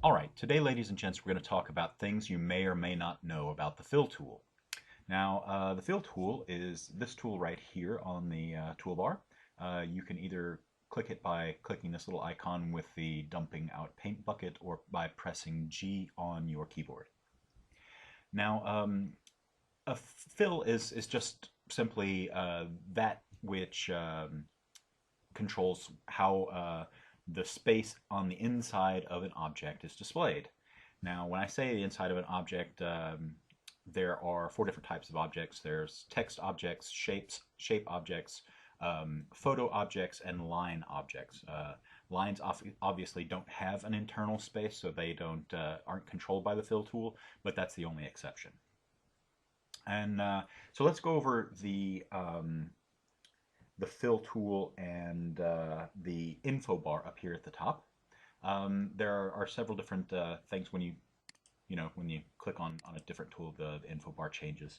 Alright, today ladies and gents we're going to talk about things you may or may not know about the fill tool. Now the fill tool is this tool right here on the toolbar. You can either click it by clicking this little icon with the dumping out paint bucket or by pressing G on your keyboard. Now a fill is just simply that which controls how the space on the inside of an object is displayed. Now, when I say the inside of an object, there are four different types of objects. There's text objects, shape objects, photo objects, and line objects. Lines obviously don't have an internal space, so they aren't controlled by the fill tool, but that's the only exception. And so let's go over the fill tool and the info bar up here at the top. There are several different things when you click on a different tool, the info bar changes.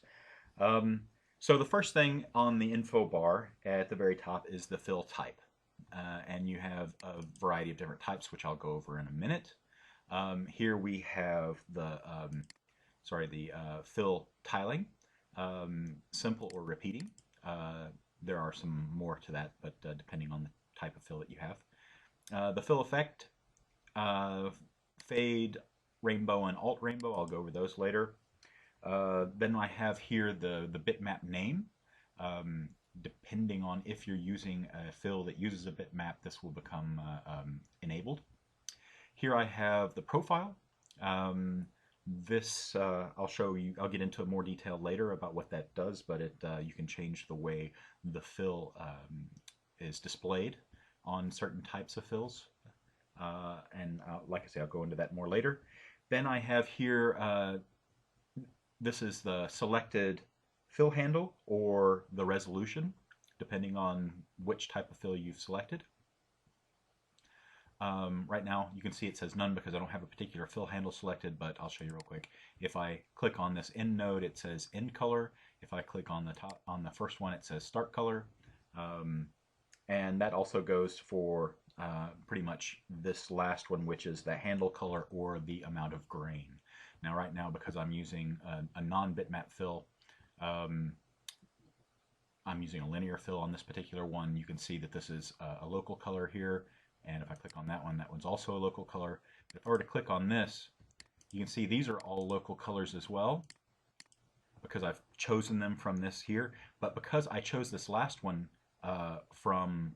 So the first thing on the info bar at the very top is the fill type. And you have a variety of different types, which I'll go over in a minute. Here we have the fill tiling, simple or repeating. There are some more to that, but depending on the type of fill that you have. The fill effect, fade, rainbow, and alt rainbow. I'll go over those later. Then I have here the bitmap name. Depending on if you're using a fill that uses a bitmap, this will become enabled. Here I have the profile. This I'll show you. I'll get into more detail later about what that does, but you can change the way the fill is displayed on certain types of fills, and like I say, I'll go into that more later. Then I have here. This is the selected fill handle or the resolution, depending on which type of fill you've selected. Right now you can see it says none because I don't have a particular fill handle selected, but I'll show you real quick. If I click on this end node, it says end color. If I click on the first one, it says start color. And that also goes for pretty much this last one, which is the handle color or the amount of grain. Now right now, because I'm using a non-bitmap fill, I'm using a linear fill on this particular one. You can see that this is a local color here. And if I click on that one's also a local color. But if I were to click on this, you can see these are all local colors as well, because I've chosen them from this here. But because I chose this last one from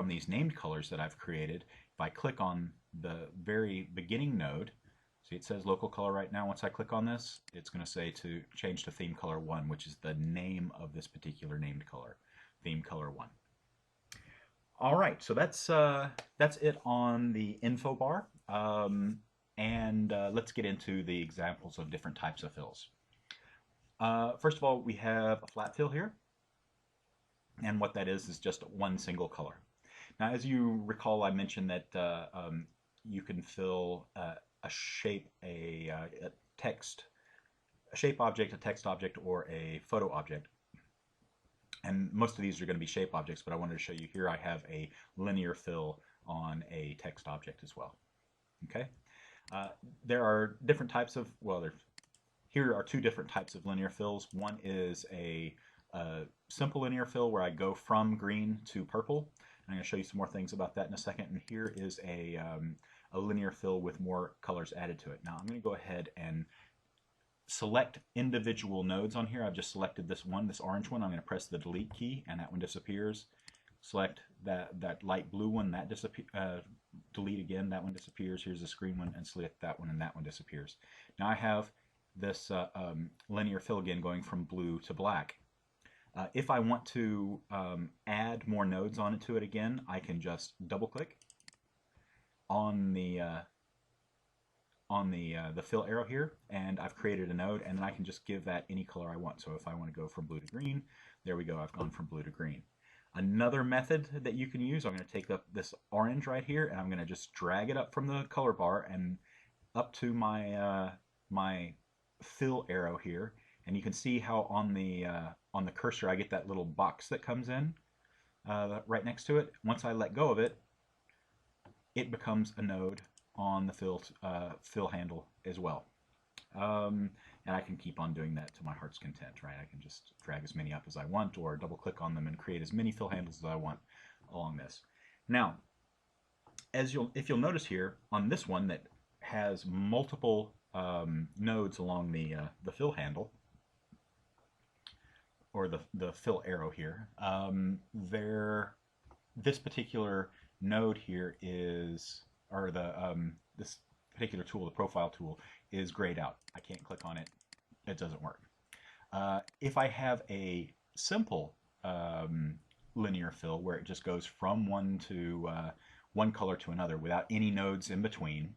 these named colors that I've created, if I click on the very beginning node, see it says local color right now. Once I click on this, it's going to say to change to theme color 1, which is the name of this particular named color, theme color 1. All right, so that's it on the info bar, and let's get into the examples of different types of fills. First of all, we have a flat fill here, and what that is just one single color. Now, as you recall, I mentioned that you can fill a shape, a shape object, a text object, or a photo object. And most of these are going to be shape objects, but I wanted to show you here I have a linear fill on a text object as well. Okay, there are different types of, here are two different types of linear fills. One is a simple linear fill where I go from green to purple. I'm going to show you some more things about that in a second. And here is a linear fill with more colors added to it. Now I'm going to go ahead and select individual nodes on here. I've just selected this one, this orange one. I'm going to press the delete key and that one disappears. Select that light blue one, that delete again, that one disappears. Here's the green one, and select that one and that one disappears. Now I have this linear fill again going from blue to black. If I want to add more nodes onto it again, I can just double click on the fill arrow here, and I've created a node, and then I can just give that any color I want. So if I want to go from blue to green, there we go, I've gone from blue to green. Another method that you can use, I'm going to take up this orange right here, and I'm going to just drag it up from the color bar and up to my my fill arrow here, and you can see how on the cursor I get that little box that comes in right next to it. Once I let go of it, it becomes a node on the fill handle as well. And I can keep on doing that to my heart's content, right? I can just drag as many up as I want, or double click on them and create as many fill handles as I want along this. Now, if you'll notice here on this one that has multiple nodes along the fill handle, or the fill arrow here, this particular node here is, or this particular tool, the profile tool, is grayed out. I can't click on it. It doesn't work. If I have a simple linear fill where it just goes from one color to another without any nodes in between,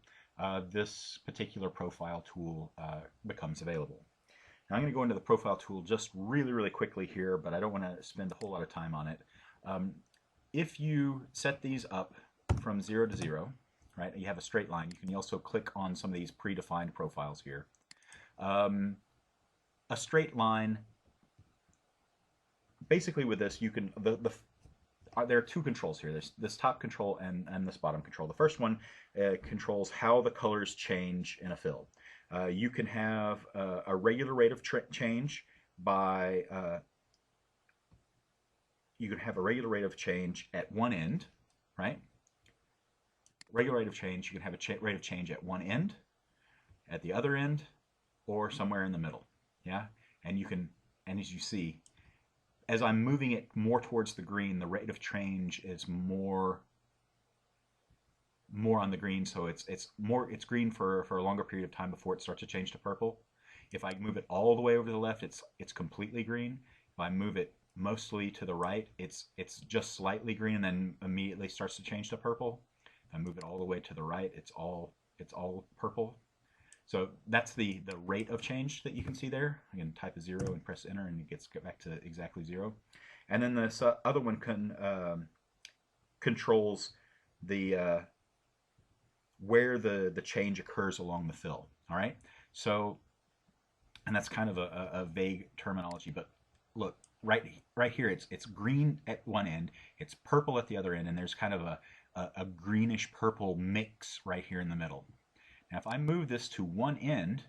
this particular profile tool becomes available. Now I'm going to go into the profile tool just really quickly here, but I don't want to spend a whole lot of time on it. If you set these up from 0 to 0, right, you have a straight line. You can also click on some of these predefined profiles here. A straight line, basically with this, you can, there are two controls here. There's this top control and this bottom control. The first one controls how the colors change in a fill. You can have a regular rate of change by, you can have a regular rate of change at one end, right? Regular rate of change, you can have a rate of change at one end, at the other end, or somewhere in the middle, yeah? And you can, and as you see, as I'm moving it more towards the green, the rate of change is more on the green, so it's green for a longer period of time before it starts to change to purple. If I move it all the way over to the left, it's completely green. If I move it mostly to the right, it's just slightly green and then immediately starts to change to purple. If I move it all the way to the right, it's all purple. So that's the rate of change that you can see there. I can type a 0 and press enter and it gets back to exactly 0. And then this other one controls the where the change occurs along the fill. All right. So, and that's kind of a vague terminology, but look, right here, it's green at one end, it's purple at the other end, and there's kind of a greenish purple mix right here in the middle. Now, if I move this to one end,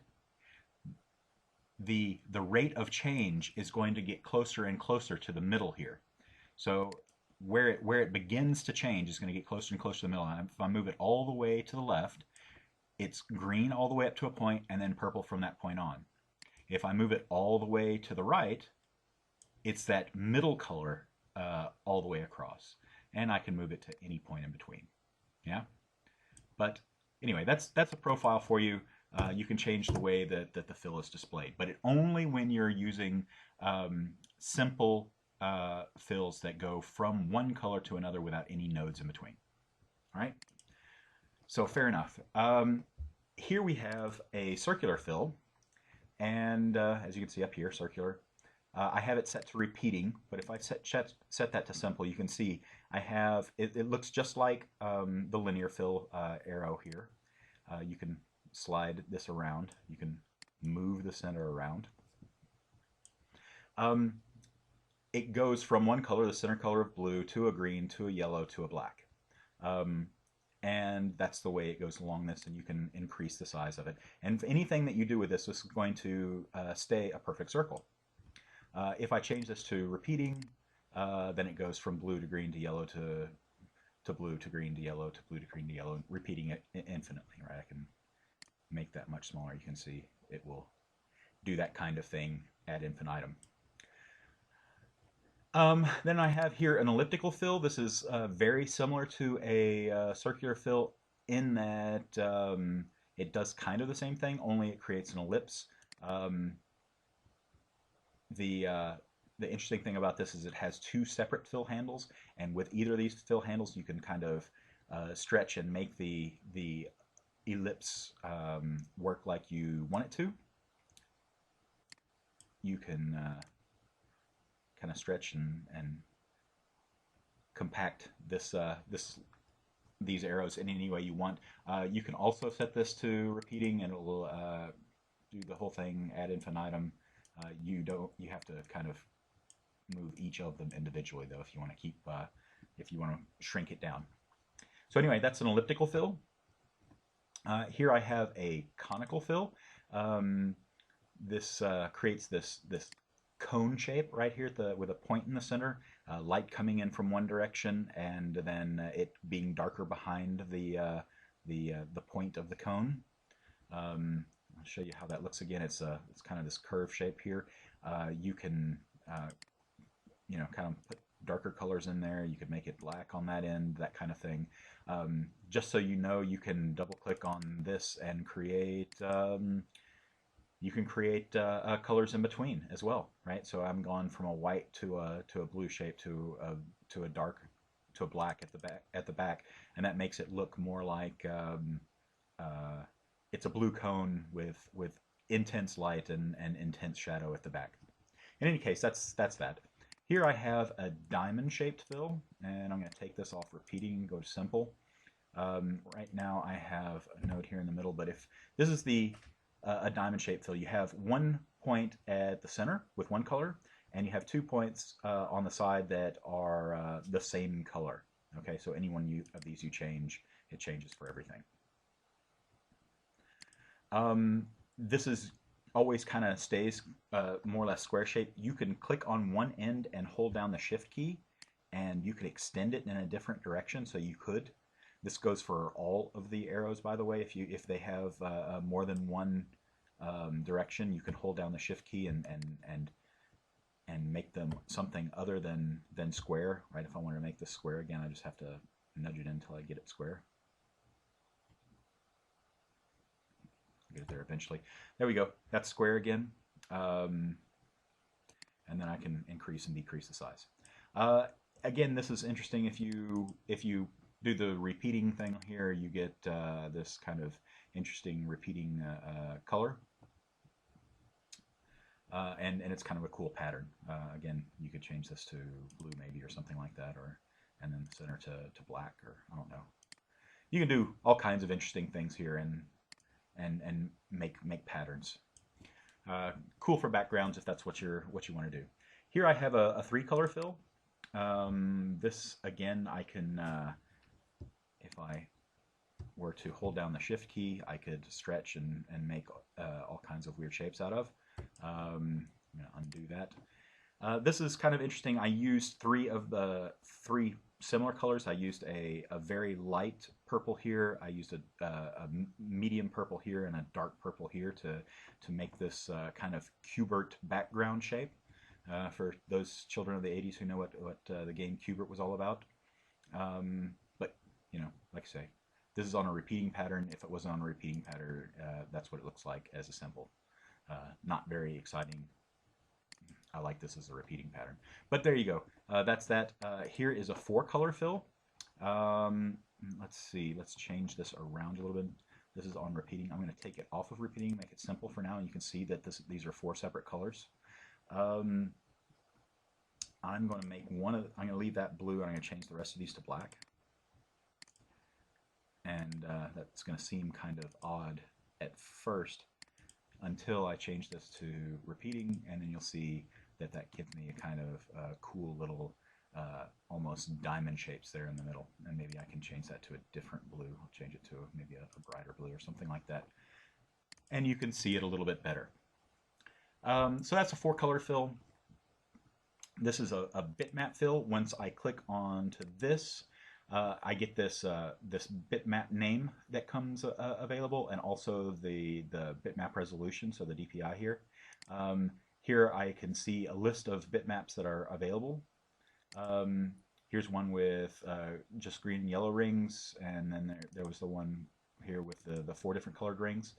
the rate of change is going to get closer and closer to the middle here. So where it begins to change is going to get closer and closer to the middle. And if I move it all the way to the left, it's green all the way up to a point and then purple from that point on. If I move it all the way to the right, it's that middle color all the way across. And I can move it to any point in between. Yeah? But anyway, that's a profile for you. You can change the way that the fill is displayed, but only when you're using simple fills that go from one color to another without any nodes in between. All right? So fair enough. Here we have a circular fill, and as you can see up here, circular. I have it set to repeating, but if I set that to simple, you can see I have, it looks just like the linear fill arrow here. You can slide this around. You can move the center around. It goes from one color, the center color of blue, to a green, to a yellow, to a black. And that's the way it goes along this, and you can increase the size of it. And anything that you do with this is going to stay a perfect circle. If I change this to repeating, then it goes from blue to green to yellow to blue to green to yellow to blue to green to yellow, repeating it infinitely, right? I can make that much smaller. You can see it will do that kind of thing ad infinitum. Then I have here an elliptical fill. This is very similar to a circular fill in that it does kind of the same thing, only it creates an ellipse. The interesting thing about this is it has two separate fill handles, and with either of these fill handles, you can kind of stretch and make the ellipse work like you want it to. You can kind of stretch and compact these arrows in any way you want. You can also set this to repeating, and it will do the whole thing ad infinitum. You have to kind of move each of them individually, though, if you want to keep if you want to shrink it down. So anyway, that's an elliptical fill. Here I have a conical fill. This creates this cone shape right here with a point in the center, light coming in from one direction, and then it being darker behind the point of the cone. I'll show you how that looks again. It's kind of this curve shape here. You can kind of put darker colors in there. You could make it black on that end, that kind of thing. Just so you know, you can double click on this and create. You can create colors in between as well, right? So I'm gone from a white to a blue shape to a dark to a black at the back, and that makes it look more like it's a blue cone with intense light and intense shadow at the back. In any case, that's that. Here I have a diamond-shaped fill, and I'm going to take this off repeating and go to simple. Right now I have a node here in the middle, but if this is a diamond-shaped fill, you have one point at the center with one color, and you have 2 points on the side that are the same color. Okay, so any one of these you change, it changes for everything. This is always kind of stays more or less square shape. You can click on one end and hold down the shift key, and you could extend it in a different direction. So you could. This goes for all of the arrows, by the way. If they have more than one direction, you can hold down the shift key and make them something other than square. Right? If I want to make this square again, I just have to nudge it until I get it square. Get it there eventually. There we go. That's square again. And then I can increase and decrease the size. Again, this is interesting. If you do the repeating thing here, you get this kind of interesting repeating color. And it's kind of a cool pattern. Again, you could change this to blue maybe or something like that, and then the center to black, or I don't know. You can do all kinds of interesting things here and make patterns. Cool for backgrounds if that's what you want to do. Here I have a 3-color fill. This again, I can if I were to hold down the shift key, I could stretch and make all kinds of weird shapes out of. I'm going to undo that. This is kind of interesting. I used 3 of the 3 similar colors. I used a very light purple here. I used a medium purple here and a dark purple here to make this kind of Q*bert background shape. For those children of the 80s who know what the game Q*bert was all about. But, like I say, this is on a repeating pattern. If it wasn't on a repeating pattern, that's what it looks like as a symbol. Not very exciting. I like this as a repeating pattern. But there you go. That's that. Here is a 4-color fill. Let's see. Let's change this around a little bit. This is on repeating. I'm going to take it off of repeating, make it simple for now, and you can see that these are 4 separate colors. I'm going to make I'm going to leave that blue, and I'm going to change the rest of these to black. And that's going to seem kind of odd at first until I change this to repeating, and then you'll see that gives me a kind of cool little almost diamond shapes there in the middle. And maybe I can change that to a different blue. I'll change it to maybe a brighter blue or something like that. And you can see it a little bit better. So that's a 4-color fill. This is a bitmap fill. Once I click onto this, I get this bitmap name that comes available, and also the bitmap resolution, so the DPI here. Here I can see a list of bitmaps that are available. Here's one with just green and yellow rings, and then there was the one here with the 4 different colored rings.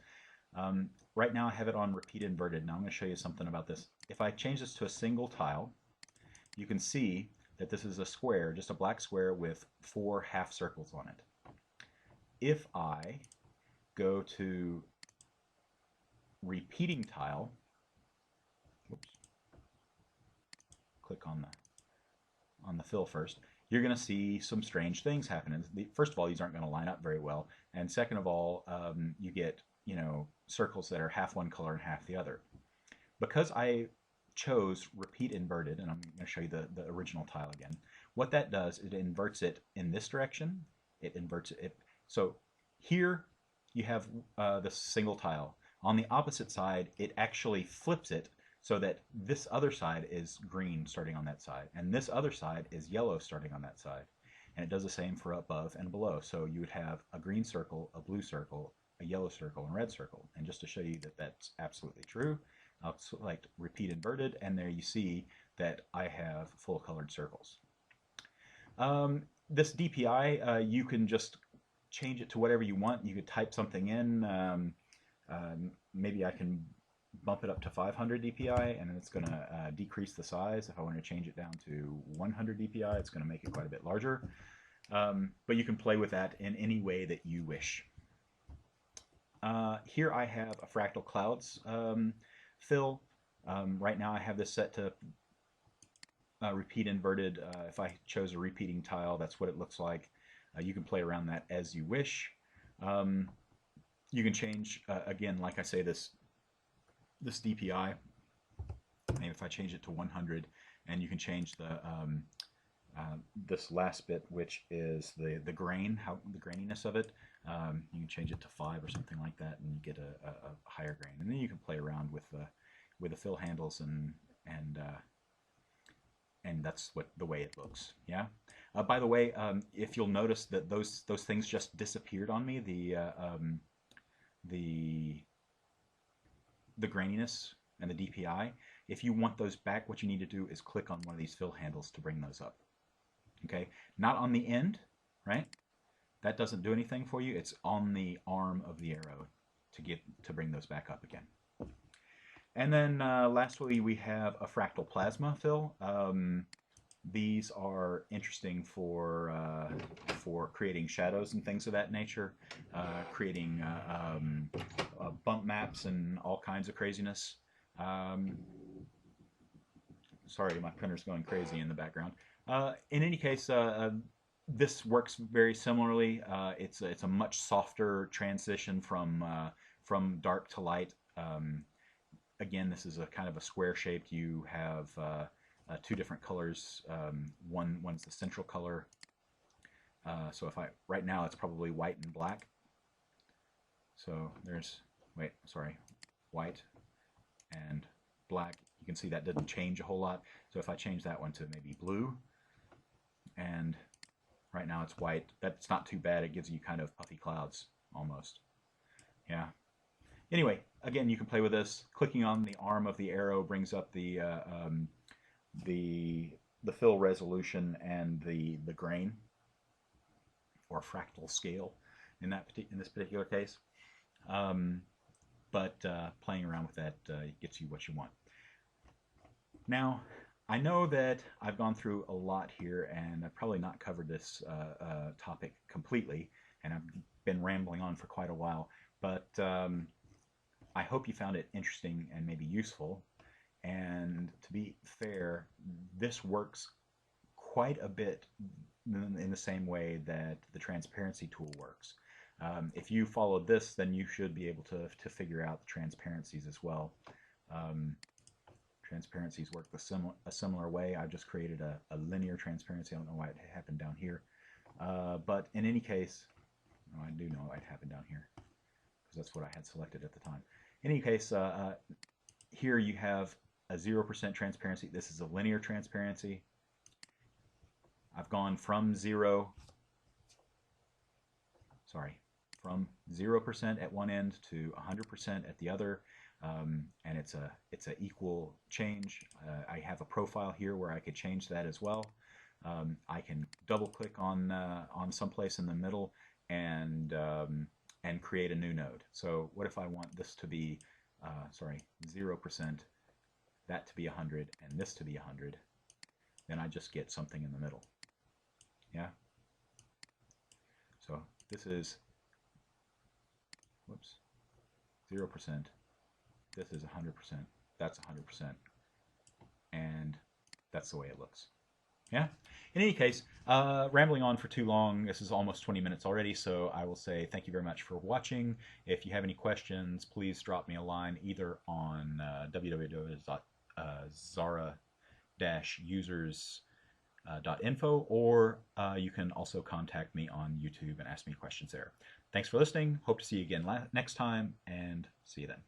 Right now I have it on repeat inverted. Now I'm going to show you something about this. If I change this to a single tile, you can see that this is a square, just a black square with 4 half circles on it. If I go to repeating tile, whoops, click on the fill first, you're going to see some strange things happening. First of all, these aren't going to line up very well, and second of all, you get circles that are half one color and half the other. Because I chose repeat inverted, and I'm going to show you the original tile again. What that does, it inverts it in this direction. It inverts it. So here you have this single tile. On the opposite side, it actually flips it so that this other side is green starting on that side, and this other side is yellow starting on that side. And it does the same for above and below. So you would have a green circle, a blue circle, a yellow circle, and a red circle. And just to show you that that's absolutely true, I'll select repeat inverted, and there you see that I have full colored circles. This DPI, you can just change it to whatever you want. You could type something in. Maybe I can bump it up to 500 DPI, and it's going to decrease the size. If I want to change it down to 100 DPI, it's going to make it quite a bit larger. But you can play with that in any way that you wish. Here I have a Fractal Clouds fill. Right now I have this set to repeat inverted. If I chose a repeating tile, that's what it looks like. You can play around that as you wish. You can change, again, like I say, this DPI. Maybe if I change it to 100, and you can change the this last bit, which is the grain, the graininess of it. You can change it to 5 or something like that, and you get a higher grain. And then you can play around with the fill handles, and that's the way it looks. Yeah. By the way, if you'll notice that those things just disappeared on me, the graininess and the DPI. If you want those back, what you need to do is click on one of these fill handles to bring those up. Okay, not on the end, right? That doesn't do anything for you. It's on the arm of the arrow to bring those back up again. And then lastly, we have a Fractal Plasma fill. These are interesting for creating shadows and things of that nature, creating bump maps and all kinds of craziness. Sorry, my printer's going crazy in the background. In any case, this works very similarly. It's a much softer transition from dark to light. Again, this is a kind of a square shaped. You have two different colors. One's the central color. So right now it's probably white and black. So there's, white and black. You can see that doesn't change a whole lot. So if I change that one to maybe blue, and right now it's white, that's not too bad. It gives you kind of puffy clouds almost. Yeah. Anyway, again, you can play with this. Clicking on the arm of the arrow brings up the fill resolution and the grain, or fractal scale in this particular case. But playing around with that gets you what you want. Now, I know that I've gone through a lot here, and I've probably not covered this topic completely, and I've been rambling on for quite a while, but I hope you found it interesting and maybe useful. And to be fair, this works quite a bit in the same way that the transparency tool works. If you followed this, then you should be able to figure out the transparencies as well. Transparencies work a similar way. I've just created a linear transparency. I don't know why it happened down here. But in any case, I do know it happened down here, because that's what I had selected at the time. In any case, here you have a 0% transparency. This is a linear transparency. I've gone from 0% at one end to 100% at the other, and it's a equal change. I have a profile here where I could change that as well. I can double click on someplace in the middle and create a new node. So what if I want this to be 0%, that to be 100, and this to be 100? Then I just get something in the middle. Yeah. So this is 0%. This is 100%. That's 100%, and that's the way it looks. Yeah. In any case, rambling on for too long. This is almost 20 minutes already, so I will say thank you very much for watching. If you have any questions, please drop me a line either on www.xara-users.info, or you can also contact me on YouTube and ask me questions there. Thanks for listening. Hope to see you again next time, and see you then.